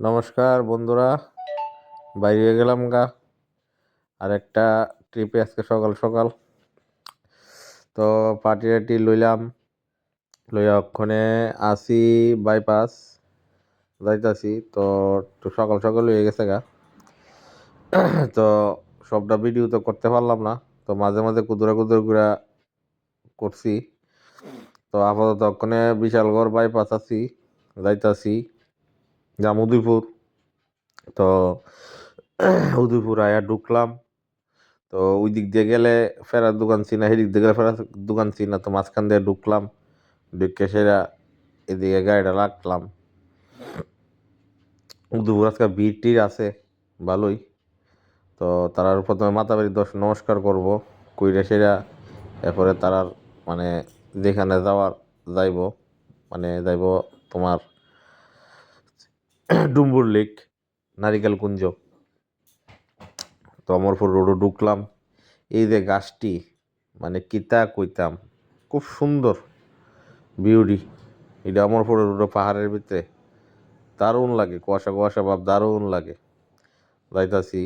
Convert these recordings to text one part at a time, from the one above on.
নমস্কার বন্ধুরা, বাইরে গেলাম গা আর একটা ট্রিপে আজকে সকাল সকাল। তো পার্টি লইলাম, লইয়া ওখানে আসি বাইপাস যাইতাছি। তো একটু সকাল সকাল হয়ে গেছে গা। তো সবটা ভিডিও তো করতে পারলাম না, তো মাঝে মাঝে কুদুরা কুদুরা করছি। তো আপাতত ওখানে বিশালগড় বাইপাস আছি, যাইতাছি যাম উদয়পুর। তো উদয়পুর আয়া ঢুকলাম। তো ওই দিক দিয়ে গেলে ফেরার দোকান চিনা, সেদিক দিয়ে গেলে ফেরার দোকান চিনা। তো মাঝখান দিয়ে ঢুকলাম, ঢুকে সেরা এদিকে গাড়িটা রাখলাম। দুপুর আজকে ভিড় টির আছে ভালোই। তো তারার প্রথমে মাতাবাড়ি নমস্কার করব, কইরে সেরা এরপরে তারার মানে যেখানে যাওয়ার যাইব, মানে যাইব তোমার ডুম্বুর লেক, নারিকেল কুঞ্জ। তো অমরপুর রোডও ঢুকলাম। এই যে গাছটি, মানে কিতা কইতাম, খুব সুন্দর বিউটি। এটা অমরপুরের রোড, পাহাড়ের ভিতরে দারুণ লাগে, কুয়াশা কুয়াশা ভাব, দারুণ লাগে। যাইতাছি,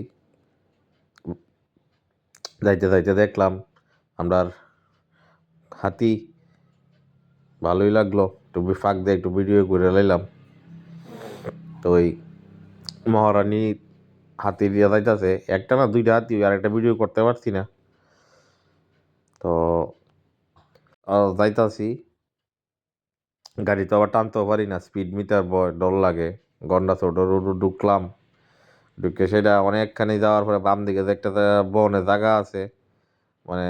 যাইতে যাইতে দেখলাম আমরার হাতি, ভালোই লাগলো। একটু ফাঁক দিয়ে একটু ভিডিও করে লাইলাম। তো ওই মহারানী হাতি দিয়ে যাইতাছে, একটা না দুইটা হাতি, আর একটা ভিডিও করতে পারছি না। তো যাইতাছি, গাড়ি তো আবার টানতেও পারি না, স্পিড মিটার ডর লাগে। গন্ডা ছোট রোড ঢুকলাম, ঢুকে সেটা অনেকখানি যাওয়ার পরে বাম দিকে যে একটা বনে জায়গা আছে, মানে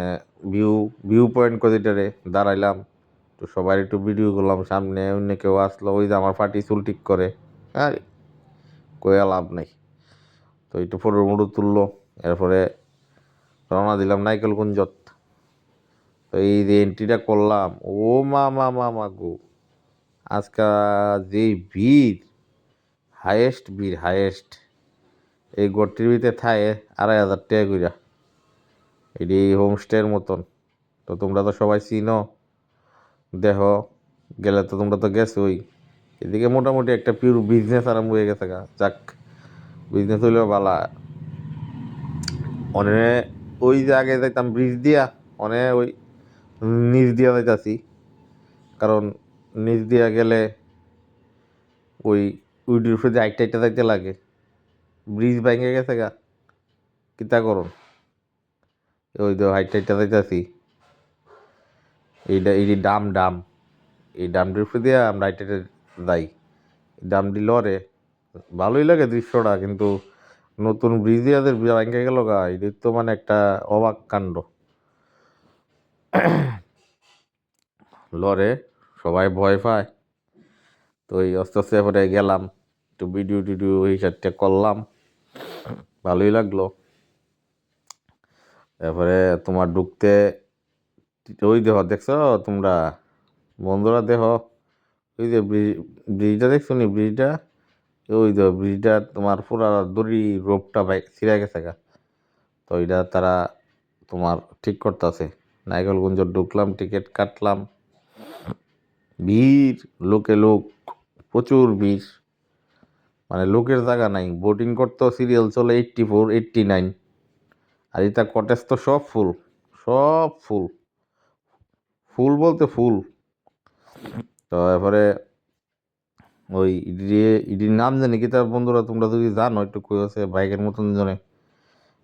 ভিউ ভিউ পয়েন্ট কদিটারে দাঁড়াইলাম। তো সবাই একটু ভিডিও করলাম, সামনে অন্য কেউ আসলো, ওই যে আমার পার্টি চুল ঠিক করে, আর কয়া লাভ নাই। তো একটু ফটো মুটো তুললো, এরপরে রওনা দিলাম নাইকেল কুঞ্জত। তো এই যে এন্ট্রিটা করলাম, ও মা মা মা মা গো, আজকা যে ভিড়, হাইয়েস্ট ভিড়, হাইয়েস্ট। এই গড়টির ভিতরে থায় 2,500 টাকা কইরা, এটি হোমস্টের মতন। তো তোমরা তো সবাই চিনো, দেহ গেলে তো তোমরা তো গেছোই। এদিকে মোটামুটি একটা পিওর বিজনেস আরম্ভ হয়ে গেছে গা। যাক, বিজনেস হইলেও বালা। অনে ওই যে আগে যাইতাম ব্রিজ দিয়া, অনে ওই নিচ দিয়া যাইতাছি, কারণ নিচ দিয়া গেলে ওই উইডির উপরে যে আইটা যাইতে লাগে। ব্রিজ ভেঙে গেছে গা, কিতা করুন, ওই তো হাইটটা যাইতাছি। এই ডাম ডাম, এই ডামটির উপরে দিয়ে আমরা হাইটে যাই। ডামটি লরে, ভালোই লাগে দৃশ্যটা, কিন্তু নতুন ব্রিজ ইয়াদের ভেঙে গেল গা, এটি তো মানে একটা অবাক কাণ্ড। লরে, সবাই ভয় পায়। তো এই আস্তে আস্তে পরে গেলাম, একটু ভিডিও টিডিও হিসাবটা করলাম, ভালোই লাগলো। তারপরে তোমার ঢুকতে ওই দেহ দেখছো তোমরা বন্ধুরা, দেহ ওই যে ব্রিজটা দেখছো নি, ব্রিজটা ওই যে ব্রিজটা তোমার পুরা দড়ি রোপটা ছিঁড়ে গেছে গা। তো এটা তারা তোমার ঠিক করতেছে। নাইকেলগঞ্জ ঢুকলাম, টিকিট কাটলাম, ভিড়, লোকে লোক, প্রচুর ভিড়, মানে লোকের জায়গা নাই। বোটিং করতেও সিরিয়াল চলে 84, 89। আর এটা কটেজ তো সব ফুল, সব ফুল, ফুল বলতে ফুল। তো এরপরে ওই ইডির নাম জানি কি, তার বন্ধুরা তোমরা যদি জানো একটু কই আছে, বাইকের মতন জনে।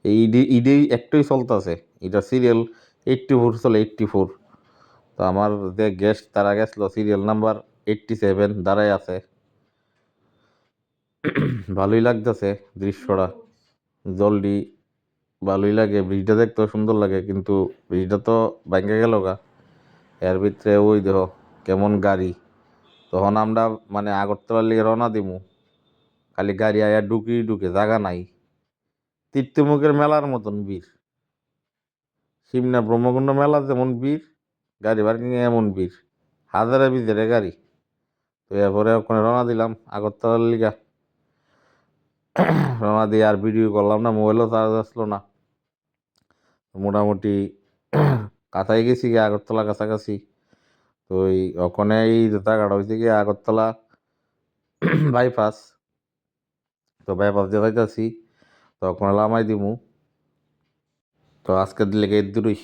এই ইডি একটাই চলতেছে, এটা সিরিয়াল 84 চলে, 84। তো আমার যে গেস্ট তারা গেছিলো সিরিয়াল নাম্বার 87 দাঁড়ায় আছে। ভালোই লাগতেছে দৃশ্যটা, জলদি ভালোই লাগে। ব্রিজটা দেখতেও সুন্দর লাগে, কিন্তু ব্রিজটা তো ভেঙে গেল গা। এর ভিতরে ওই দেখো কেমন গাড়ি। তখন আমরা মানে আগরতলার লিগে রওনা দিমু, খালি গাড়ি আয়া ঢুকে জায়গা নাই। তীর্থমুখের মেলার মতন ভিড়, সিমনা ব্রহ্মকুণ্ড মেলা যেমন ভিড়, গাড়ি পার্কিং এমন ভিড়, হাজারে ভিতরে গাড়ি। তো এরপরে ওখানে রওনা দিলাম আগরতলার লিগা। রওনা দিয়ে আর ভিডিও করলাম না, মোবাইলও চার্জ আসলো না। মোটামুটি কাছাই গেছি গিয়ে, আগরতলা কাছাকাছি। তো ওখানে এই জায়গাটা হয়েছে গিয়ে আগরতলা বাইপাস। তো বাইপাস দিয়ে যাইতাছি, তখন লামাই দিমু। তো আজকের দিলে এই দূরই।